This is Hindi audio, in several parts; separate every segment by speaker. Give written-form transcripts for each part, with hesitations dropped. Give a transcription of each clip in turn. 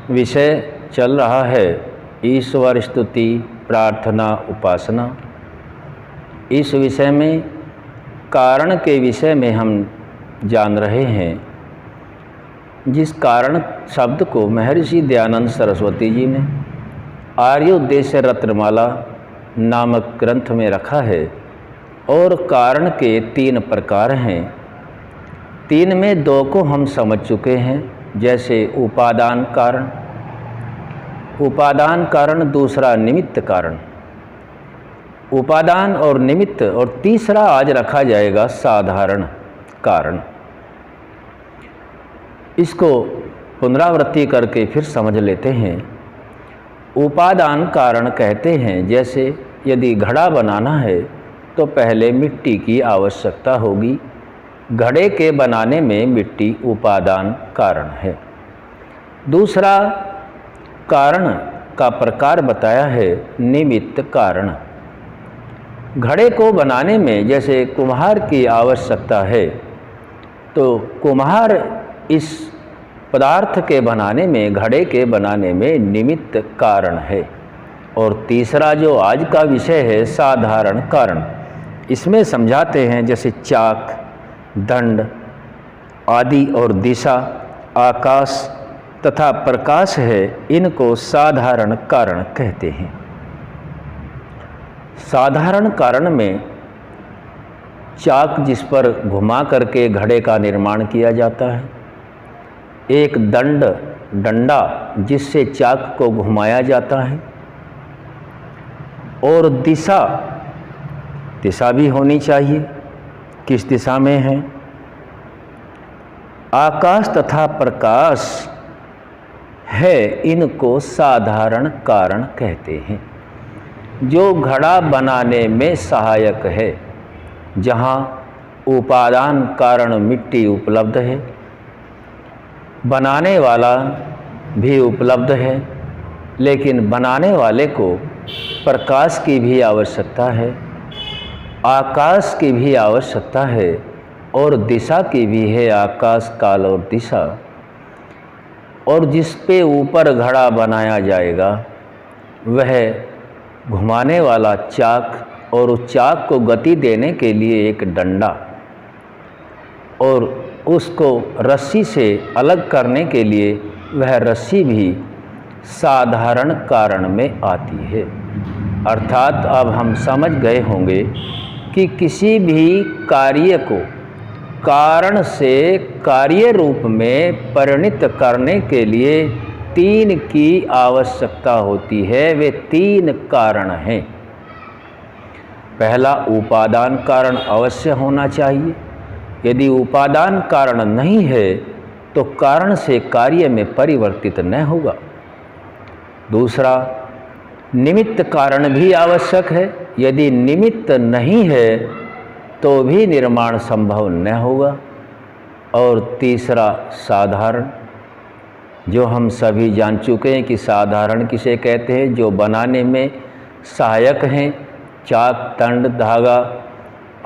Speaker 1: विषय चल रहा है ईश्वर स्तुति प्रार्थना उपासना। इस विषय में कारण के विषय में हम जान रहे हैं। जिस कारण शब्द को महर्षि दयानंद सरस्वती जी ने आर्योद्देश्य रत्नमाला नामक ग्रंथ में रखा है और कारण के 3 प्रकार हैं। 3 में 2 को हम समझ चुके हैं, जैसे उपादान कारण, दूसरा निमित्त कारण। उपादान और निमित्त, और तीसरा आज रखा जाएगा साधारण कारण। इसको पुनरावृत्ति करके फिर समझ लेते हैं। उपादान कारण कहते हैं, जैसे यदि घड़ा बनाना है तो पहले मिट्टी की आवश्यकता होगी। घड़े के बनाने में मिट्टी उपादान कारण है। दूसरा कारण का प्रकार बताया है निमित्त कारण। घड़े को बनाने में जैसे कुम्हार की आवश्यकता है, तो कुम्हार इस पदार्थ के बनाने में, घड़े के बनाने में निमित्त कारण है। और तीसरा जो आज का विषय है साधारण कारण, इसमें समझाते हैं जैसे चाक, दंड आदि और दिशा, आकाश तथा प्रकाश है, इनको साधारण कारण कहते हैं। साधारण कारण में चाक जिस पर घुमा करके घड़े का निर्माण किया जाता है, एक डंडा जिससे चाक को घुमाया जाता है, और दिशा भी होनी चाहिए, किस दिशा में है। आकाश तथा प्रकाश है, इनको साधारण कारण कहते हैं। जो घड़ा बनाने में सहायक है, जहाँ उपादान कारण मिट्टी उपलब्ध है, बनाने वाला भी उपलब्ध है, लेकिन बनाने वाले को प्रकाश की भी आवश्यकता है, आकाश की भी आवश्यकता है, और दिशा की भी है, आकाश काल और दिशा। और जिस पे ऊपर घड़ा बनाया जाएगा वह घुमाने वाला चाक, और उस चाक को गति देने के लिए एक डंडा, और उसको रस्सी से अलग करने के लिए वह रस्सी भी साधारण कारण में आती है। अर्थात अब हम समझ गए होंगे कि किसी भी कार्य को कारण से कार्य रूप में परिणित करने के लिए 3 की आवश्यकता होती है। वे 3 कारण हैं। पहला उपादान कारण अवश्य होना चाहिए। यदि उपादान कारण नहीं है तो कारण से कार्य में परिवर्तित न होगा। दूसरा निमित्त कारण भी आवश्यक है। यदि निमित्त नहीं है तो भी निर्माण संभव न होगा। और तीसरा साधारण, जो हम सभी जान चुके हैं कि साधारण किसे कहते हैं, जो बनाने में सहायक हैं। चाक, दंड, धागा,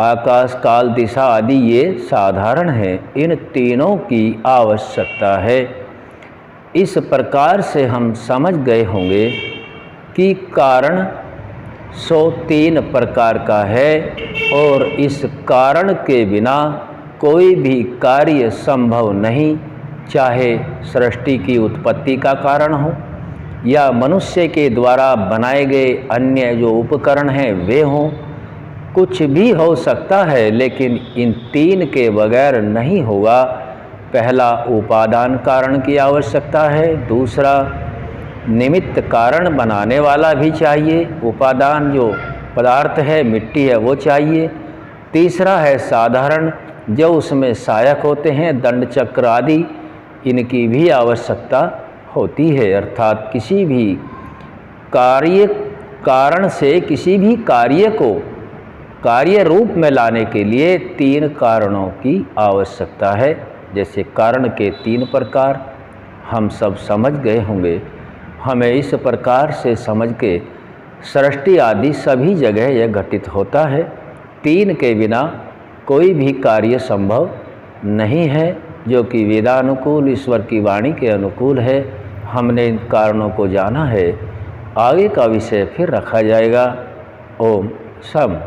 Speaker 1: आकाश, काल, दिशा आदि ये साधारण हैं। इन तीनों की आवश्यकता है। इस प्रकार से हम समझ गए होंगे कि कारण 103 प्रकार का है, और इस कारण के बिना कोई भी कार्य संभव नहीं। चाहे सृष्टि की उत्पत्ति का कारण हो या मनुष्य के द्वारा बनाए गए अन्य जो उपकरण हैं वे हों, कुछ भी हो सकता है, लेकिन इन 3 के बगैर नहीं होगा। पहला उपादान कारण की आवश्यकता है। दूसरा निमित्त कारण बनाने वाला भी चाहिए। उपादान जो पदार्थ है, मिट्टी है, वो चाहिए। तीसरा है साधारण, जो उसमें सहायक होते हैं, दंड, चक्र आदि, इनकी भी आवश्यकता होती है। अर्थात किसी भी कारण से किसी भी कार्य को कार्य रूप में लाने के लिए 3 कारणों की आवश्यकता है। जैसे कारण के 3 प्रकार हम सब समझ गए होंगे। हमें इस प्रकार से समझ के सृष्टि आदि सभी जगह यह घटित होता है। 3 के बिना कोई भी कार्य संभव नहीं है, जो कि वेदानुकूल ईश्वर की वाणी के अनुकूल है। हमने इन कारणों को जाना है। आगे का विषय फिर रखा जाएगा। ओम शम।